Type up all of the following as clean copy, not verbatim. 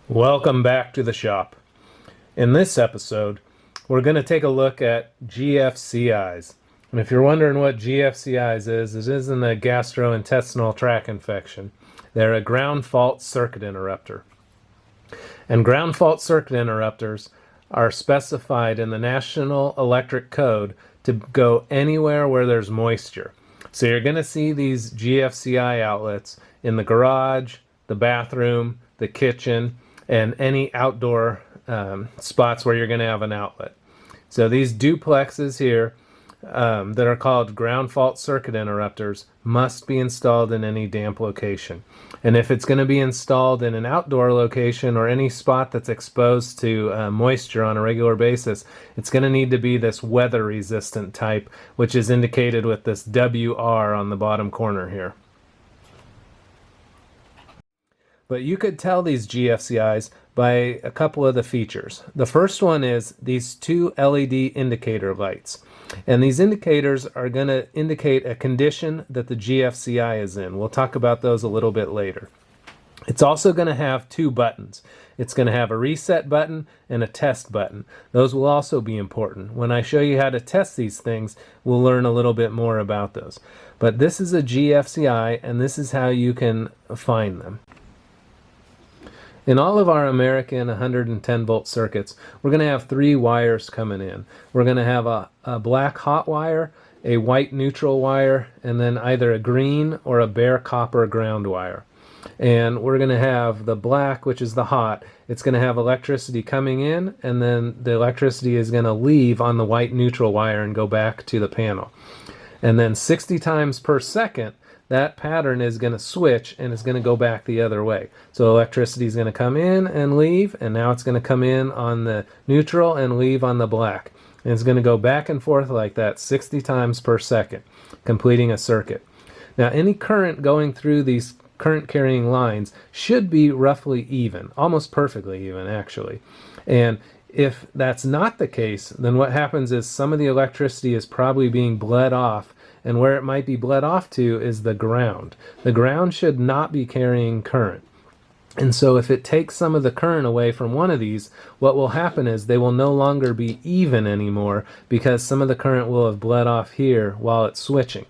Welcome back to the shop. In this episode, we're going to take a look at GFCIs. And if you're wondering what GFCIs is, it isn't a gastrointestinal tract infection. They're a ground fault circuit interrupter. And ground fault circuit interrupters are specified in the National Electric Code to go anywhere where there's moisture. So you're going to see these GFCI outlets in the garage, the bathroom, the kitchen, and any outdoor spots where you're going to have an outlet. So these duplexes here that are called ground fault circuit interrupters must be installed in any damp location. And if it's going to be installed in an outdoor location or any spot that's exposed to moisture on a regular basis, it's going to need to be this weather resistant type, which is indicated with this WR on the bottom corner here. But you could tell these GFCIs by a couple of the features. The first one is these two LED indicator lights. And these indicators are going to indicate a condition that the GFCI is in. We'll talk about those a little bit later. It's also going to have two buttons. It's going to have a reset button and a test button. Those will also be important. When I show you how to test these things, we'll learn a little bit more about those. But this is a GFCI, and this is how you can find them. In all of our American 110 volt circuits, we're going to have three wires coming in. We're going to have a black hot wire, a white neutral wire, and then either a green or a bare copper ground wire. And we're going to have the black, which is the hot. It's going to have electricity coming in, and then the electricity is going to leave on the white neutral wire and go back to the panel. And then 60 times per second, that pattern is going to switch and it's going to go back the other way. So electricity is going to come in and leave, and now it's going to come in on the neutral and leave on the black. And it's going to go back and forth like that 60 times per second, completing a circuit. Now any current going through these current carrying lines should be roughly even, almost perfectly even actually. And if that's not the case, then what happens is some of the electricity is probably being bled off, and where it might be bled off to is the ground. The ground should not be carrying current. And so if it takes some of the current away from one of these, what will happen is they will no longer be even anymore because some of the current will have bled off here while it's switching.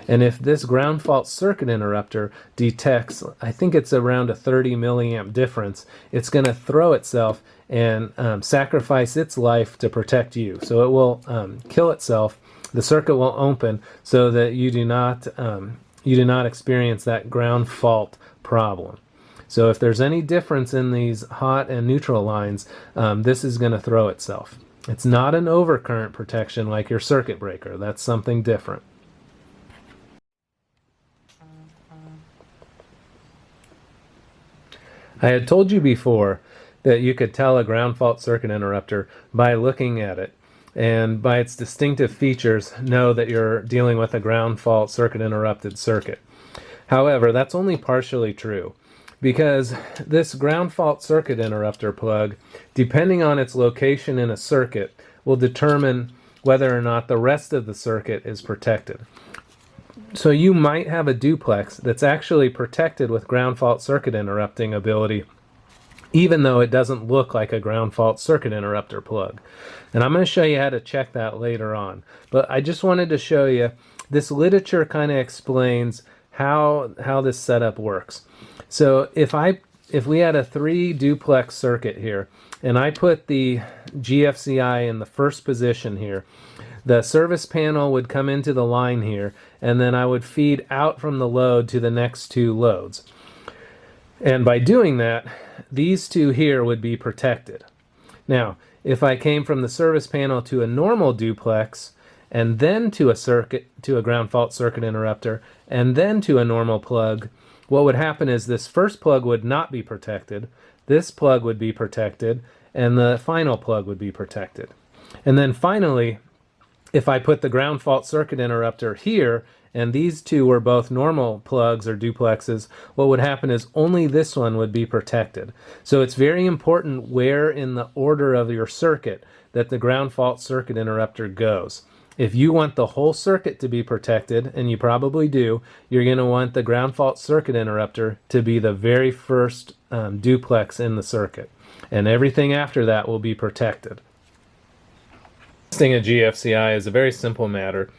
And if this ground fault circuit interrupter detects, I think it's around a 30 milliamp difference, it's going to throw itself and sacrifice its life to protect you. So it will kill itself. The circuit will open so that you do not experience that ground fault problem. So if there's any difference in these hot and neutral lines, this is going to throw itself. It's not an overcurrent protection like your circuit breaker. That's something different. I had told you before that you could tell a ground fault circuit interrupter by looking at it, and by its distinctive features know that you're dealing with a ground fault circuit interrupted circuit. However, that's only partially true, because this ground fault circuit interrupter plug, depending on its location in a circuit, will determine whether or not the rest of the circuit is protected. So you might have a duplex that's actually protected with ground fault circuit interrupting ability, even though it doesn't look like a ground fault circuit interrupter plug. And I'm going to show you how to check that later on. But I just wanted to show you, this literature kind of explains how this setup works. So if we had a 3 duplex circuit here, and I put the GFCI in the first position here, the service panel would come into the line here, and then I would feed out from the load to the next 2 loads. And by doing that, these 2 here would be protected. Now, if I came from the service panel to a normal duplex, and then to a ground fault circuit interrupter, and then to a normal plug, what would happen is this first plug would not be protected, this plug would be protected, and the final plug would be protected. And then finally, if I put the ground fault circuit interrupter here, and these 2 were both normal plugs or duplexes, what would happen is only this one would be protected. So it's very important where in the order of your circuit that the ground fault circuit interrupter goes. If you want the whole circuit to be protected, and you probably do, you're going to want the ground fault circuit interrupter to be the very first duplex in the circuit. And everything after that will be protected. Testing a GFCI is a very simple matter.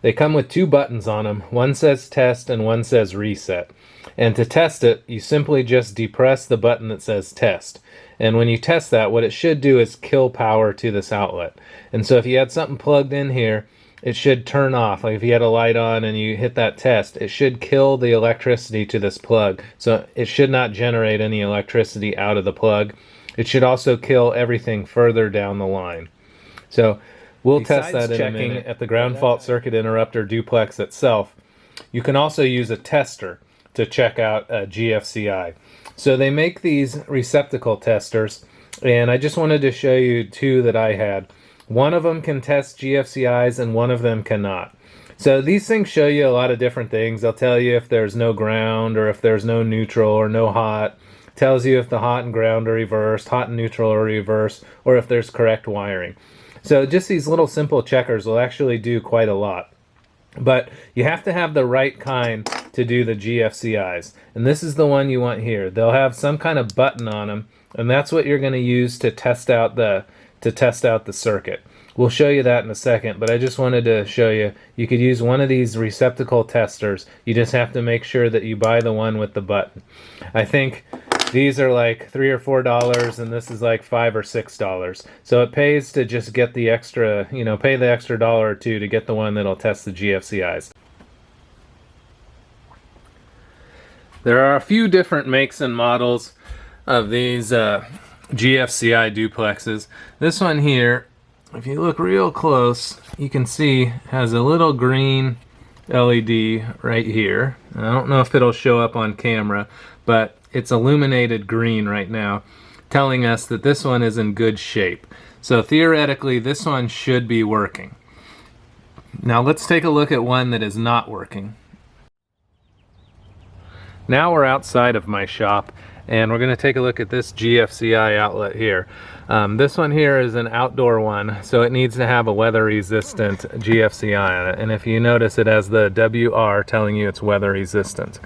They come with two buttons on them. One says test and one says reset. And to test it, you simply just depress the button that says test. And when you test that, what it should do is kill power to this outlet. And so if you had something plugged in here, it should turn off. Like if you had a light on and you hit that test, it should kill the electricity to this plug. So it should not generate any electricity out of the plug. It should also kill everything further down the line. So we'll test that in a minute. At the ground fault circuit interrupter duplex itself, you can also use a tester to check out a GFCI. So they make these receptacle testers, and I just wanted to show you two that I had. One of them can test GFCIs and one of them cannot. So these things show you a lot of different things. They'll tell you if there's no ground or if there's no neutral or no hot. Tells you if the hot and ground are reversed, hot and neutral are reversed, or if there's correct wiring. So just these little simple checkers will actually do quite a lot. But you have to have the right kind to do the GFCIs. And this is the one you want here. They'll have some kind of button on them, and that's what you're going to use to test out the circuit. We'll show you that in a second, but I just wanted to show you you could use one of these receptacle testers. You just have to make sure that you buy the one with the button. I think these are like $3 or $4, and this is like $5 or $6. So it pays to just get the extra, pay the extra $1 or $2 to get the one that'll test the GFCIs. There are a few different makes and models of these GFCI duplexes. This one here, if you look real close, you can see has a little green LED right here. I don't know if it'll show up on camera, but it's illuminated green right now, telling us that this one is in good shape. So theoretically, this one should be working. Now let's take a look at one that is not working. Now we're outside of my shop, and we're going to take a look at this GFCI outlet here. This one here is an outdoor one, so it needs to have a weather resistant GFCI on it. And if you notice, it has the WR telling you it's weather resistant.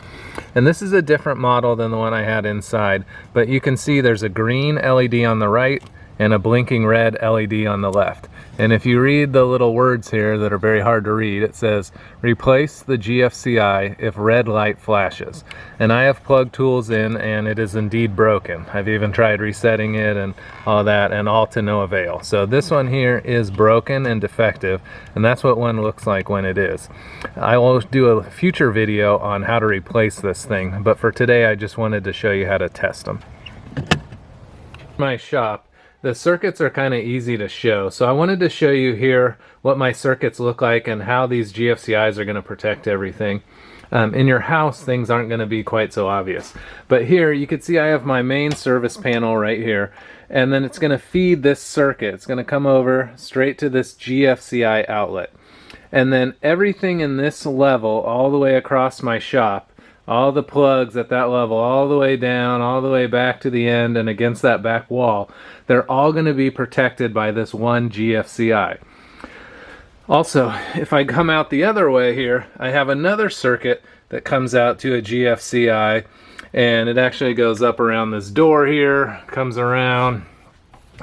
And this is a different model than the one I had inside, but you can see there's a green LED on the right and a blinking red LED on the left. And if you read the little words here that are very hard to read, it says, replace the GFCI if red light flashes. And I have plugged tools in, and it is indeed broken. I've even tried resetting it and all that, and all to no avail. So this one here is broken and defective, and that's what one looks like when it is. I will do a future video on how to replace this thing, but for today I just wanted to show you how to test them. My shop, the circuits are kind of easy to show, so I wanted to show you here what my circuits look like and how these GFCIs are going to protect everything. In your house, things aren't going to be quite so obvious. But here, you can see I have my main service panel right here, and then it's going to feed this circuit. It's going to come over straight to this GFCI outlet. And then everything in this level, all the way across my shop, all the plugs at that level, all the way down, all the way back to the end and against that back wall, they're all going to be protected by this one GFCI. Also, if I come out the other way here, I have another circuit that comes out to a GFCI, and it actually goes up around this door here, comes around,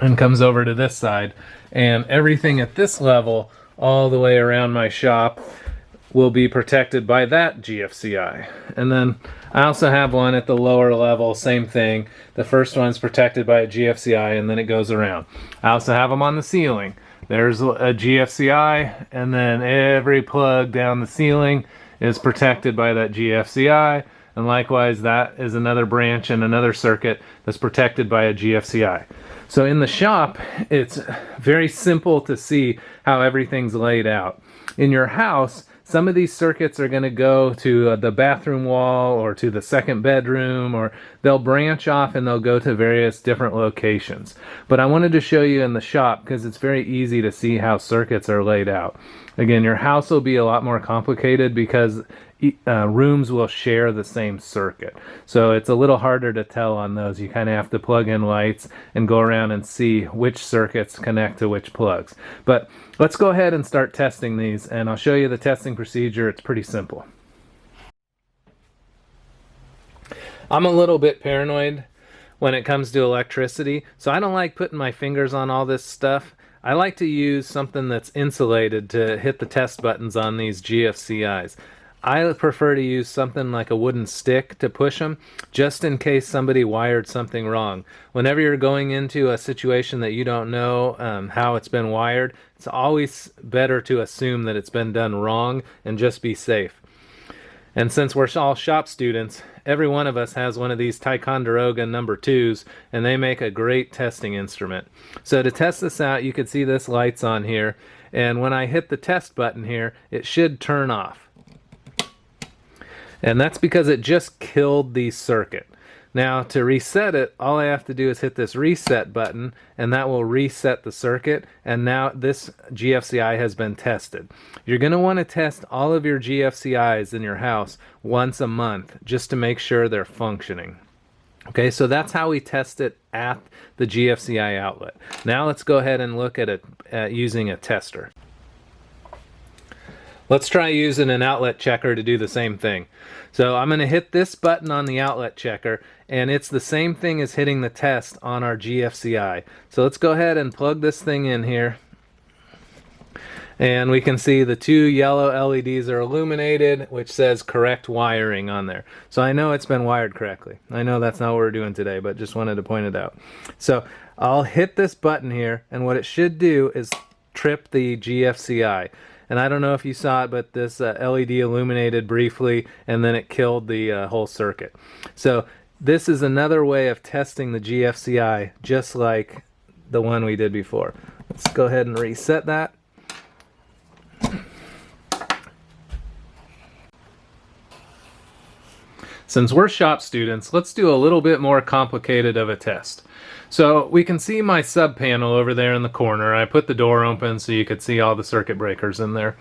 and comes over to this side. And everything at this level, all the way around my shop, will be protected by that GFCI. And then I also have one at the lower level, same thing. The first one's protected by a GFCI, and then it goes around. I also have them on the ceiling. There's a GFCI, and then every plug down the ceiling is protected by that GFCI, and likewise that is another branch and another circuit that's protected by a GFCI. So in the shop, it's very simple to see how everything's laid out. In your house, some of these circuits are going to go to the bathroom wall or to the second bedroom, or they'll branch off and they'll go to various different locations. But I wanted to show you in the shop because it's very easy to see how circuits are laid out. Again, your house will be a lot more complicated because rooms will share the same circuit. So it's a little harder to tell on those. You kind of have to plug in lights and go around and see which circuits connect to which plugs. But let's go ahead and start testing these, and I'll show you the testing procedure. It's pretty simple. I'm a little bit paranoid when it comes to electricity, so I don't like putting my fingers on all this stuff. I like to use something that's insulated to hit the test buttons on these GFCIs. I prefer to use something like a wooden stick to push them, just in case somebody wired something wrong. Whenever you're going into a situation that you don't know how it's been wired, it's always better to assume that it's been done wrong and just be safe. And since we're all shop students, every one of us has one of these Ticonderoga number 2s, and they make a great testing instrument. So to test this out, you can see this light's on here, and when I hit the test button here, it should turn off. And that's because it just killed the circuit. Now to reset it, all I have to do is hit this reset button, and that will reset the circuit, and now this GFCI has been tested. You're going to want to test all of your GFCIs in your house once a month just to make sure they're functioning. Okay, so that's how we test it at the GFCI outlet. Now let's go ahead and look at using a tester. Let's try using an outlet checker to do the same thing. So I'm going to hit this button on the outlet checker, and it's the same thing as hitting the test on our GFCI. So let's go ahead and plug this thing in here. And we can see the 2 yellow LEDs are illuminated, which says correct wiring on there. So I know it's been wired correctly. I know that's not what we're doing today, but just wanted to point it out. So I'll hit this button here, and what it should do is trip the GFCI. And I don't know if you saw it, but this LED illuminated briefly, and then it killed the whole circuit. So this is another way of testing the GFCI, just like the one we did before. Let's go ahead and reset that. Since we're shop students, let's do a little bit more complicated of a test. So we can see my sub panel over there in the corner. I put the door open so you could see all the circuit breakers in there.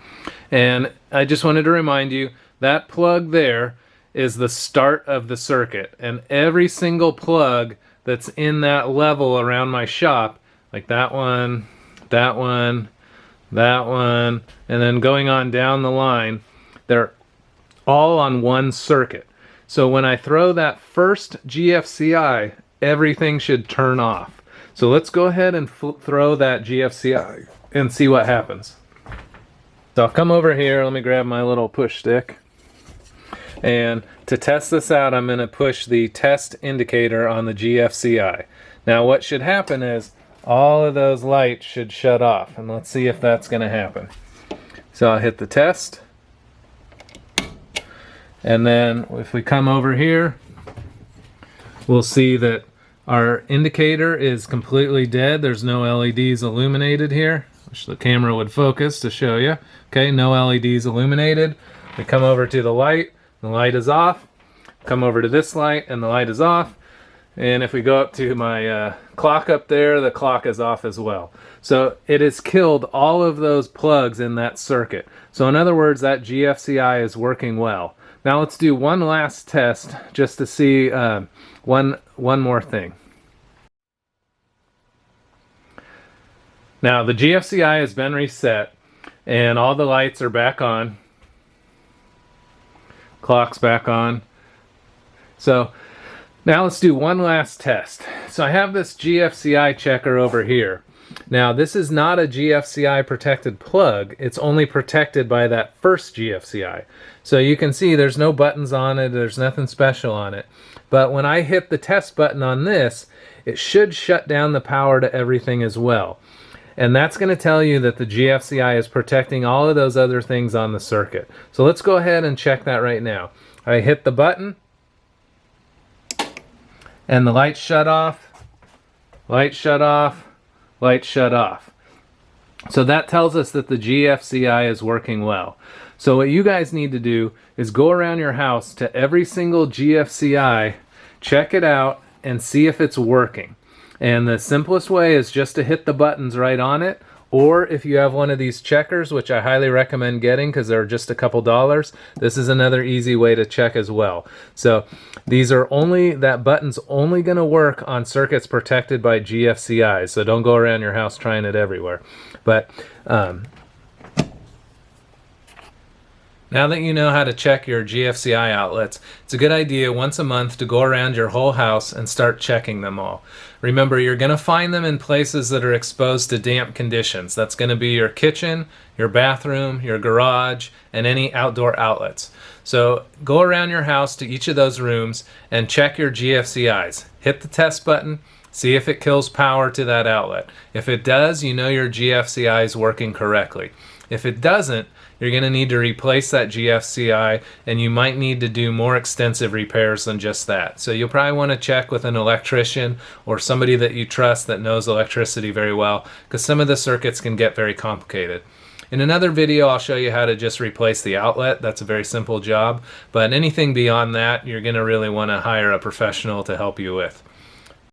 And I just wanted to remind you that plug there is the start of the circuit. And every single plug that's in that level around my shop, like that one, that one, that one, and then going on down the line, they're all on one circuit. So when I throw that first GFCI, everything should turn off. So let's go ahead and throw that GFCI and see what happens. So I'll come over here, let me grab my little push stick. And to test this out, I'm going to push the test indicator on the GFCI. Now what should happen is all of those lights should shut off. And let's see if that's going to happen. So I'll hit the test. And then if we come over here, we'll see that our indicator is completely dead. There's no LEDs illuminated here. Wish the camera would focus to show you. Okay, no LEDs illuminated. We come over to the light is off. Come over to this light, and the light is off. And if we go up to my clock up there, the clock is off as well. So it has killed all of those plugs in that circuit. So in other words, that GFCI is working well. Now let's do one last test just to see one more thing. Now the GFCI has been reset and all the lights are back on. Clock's back on. So now let's do one last test. So I have this GFCI checker over here. Now this is not a GFCI protected plug. It's only protected by that first GFCI. So you can see there's no buttons on it. There's nothing special on it. But when I hit the test button on this, it should shut down the power to everything as well. And that's going to tell you that the GFCI is protecting all of those other things on the circuit. So let's go ahead and check that right now. I hit the button and the lights shut off, light shut off, light shut off. So that tells us that the GFCI is working well. So what you guys need to do is go around your house to every single GFCI, check it out, and see if it's working. And the simplest way is just to hit the buttons right on it, Or if you have one of these checkers, which I highly recommend getting because they're just a couple dollars, this is another easy way to check as well. So these are that button's only going to work on circuits protected by GFCI, so don't go around your house trying it everywhere. But now that you know how to check your GFCI outlets, it's a good idea once a month to go around your whole house and start checking them all. Remember, you're going to find them in places that are exposed to damp conditions. That's going to be your kitchen, your bathroom, your garage, and any outdoor outlets. So go around your house to each of those rooms and check your GFCIs. Hit the test button. See if it kills power to that outlet. If it does, you know your GFCI is working correctly. If it doesn't, you're going to need to replace that GFCI, and you might need to do more extensive repairs than just that. So you'll probably want to check with an electrician or somebody that you trust that knows electricity very well, because some of the circuits can get very complicated. In another video, I'll show you how to just replace the outlet. That's a very simple job, but anything beyond that, you're going to really want to hire a professional to help you with.